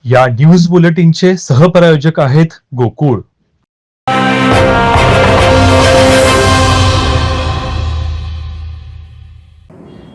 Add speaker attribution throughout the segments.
Speaker 1: या न्यूज बुलेटिनचे सहप्रायोजक आहेत गोकुळ.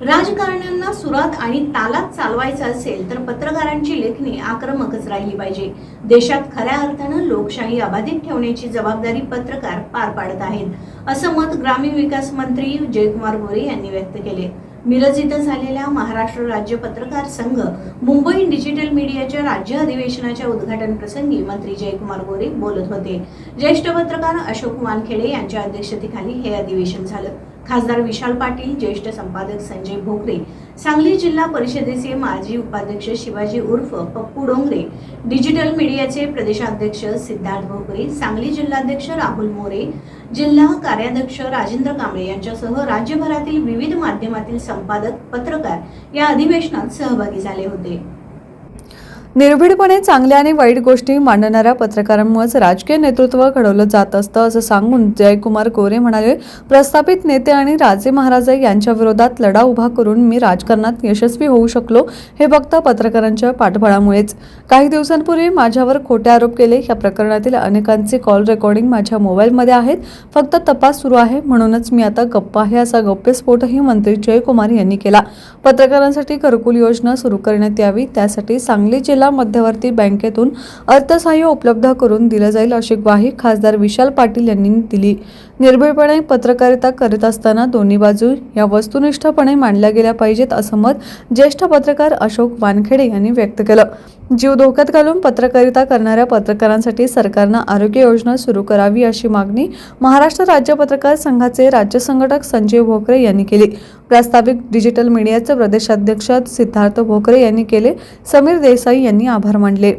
Speaker 2: राजकारण्यांना सुरात आणि तालात चालवायचं असेल तर पत्रकारांची लेखणी आक्रमकच राहिली पाहिजे. देशात खऱ्या अर्थानं लोकशाही अबाधित ठेवण्याची जबाबदारी पत्रकार पार पाडत आहेत, असं मत ग्रामीण विकास मंत्री जयकुमार गोरे यांनी व्यक्त केले. मिरज इथं झालेल्या महाराष्ट्र राज्य पत्रकार संघ मुंबई डिजिटल मीडियाच्या राज्य अधिवेशनाच्या उद्घाटन प्रसंगी मंत्री जयकुमार गोरे बोलत होते. ज्येष्ठ पत्रकार अशोक वानखेडे यांच्या अध्यक्षतेखाली हे अधिवेशन झालं. खासदार विशाल पाटील, ज्येष्ठ संपादक संजय भोकरे, सांगली जिल्हा परिषदेचे माजी उपाध्यक्ष शिवाजी उर्फ पप्पू डोंगरे, डिजिटल मीडियाचे प्रदेशाध्यक्ष सिद्धार्थ भोकरे, सांगली जिल्हाध्यक्ष राहुल मोरे, जिल्हा कार्याध्यक्ष राजेंद्र कांबळे यांच्यासह राज्यभरातील विविध माध्यमातील संपादक, पत्रकार या अधिवेशनात सहभागी झाले होते.
Speaker 3: निर्भीडपणे चांगल्या आणि वाईट गोष्टी मांडणाऱ्या पत्रकारांमुळेच राजकीय नेतृत्व घडवलं जात असतं, असं सांगून जयकुमार गोरे म्हणाले, प्रस्थापित नेते आणि राजे महाराजे यांच्या विरोधात लढा उभा करून मी राजकारणात यशस्वी होऊ शकलो हे फक्त पत्रकारांच्या पाठबळामुळेच. काही दिवसांपूर्वी माझ्यावर खोटे आरोप केले. या प्रकरणातील अनेकांचे कॉल रेकॉर्डिंग माझ्या मोबाईलमध्ये आहेत. फक्त तपास सुरू आहे, म्हणूनच मी आता गप्प आहे, असा गौप्यस्फोटही मंत्री जयकुमार यांनी केला. पत्रकारांसाठी घरकुल योजना सुरू करण्यात यावी, त्यासाठी सांगली जिल्हा मध्यवर्ती बँकेतून अर्थसहाय्य उपलब्ध करून दिलं जाईल, अशी ग्वाही खासदार विशाल पाटील यांनी दिली. निर्भीडपणे पत्रकारिता करत असताना दोन्ही बाजू या वस्तुनिष्ठपणे मांडल्या गेल्या पाहिजेत, असं मत ज्येष्ठ पत्रकार अशोक वानखेडे यांनी व्यक्त केलं. जीव धोक्यात घालून पत्रकारिता करणाऱ्या पत्रकारांसाठी सरकारनं आरोग्य योजना सुरू करावी, अशी मागणी महाराष्ट्र राज्य पत्रकार संघाचे राज्य संघटक संजय भोकरे यांनी केली. प्रस्तावित डिजिटल मीडियाचे प्रदेशाध्यक्ष सिद्धार्थ भोकरे यांनी केले. समीर देसाई यांनी आभार मानले.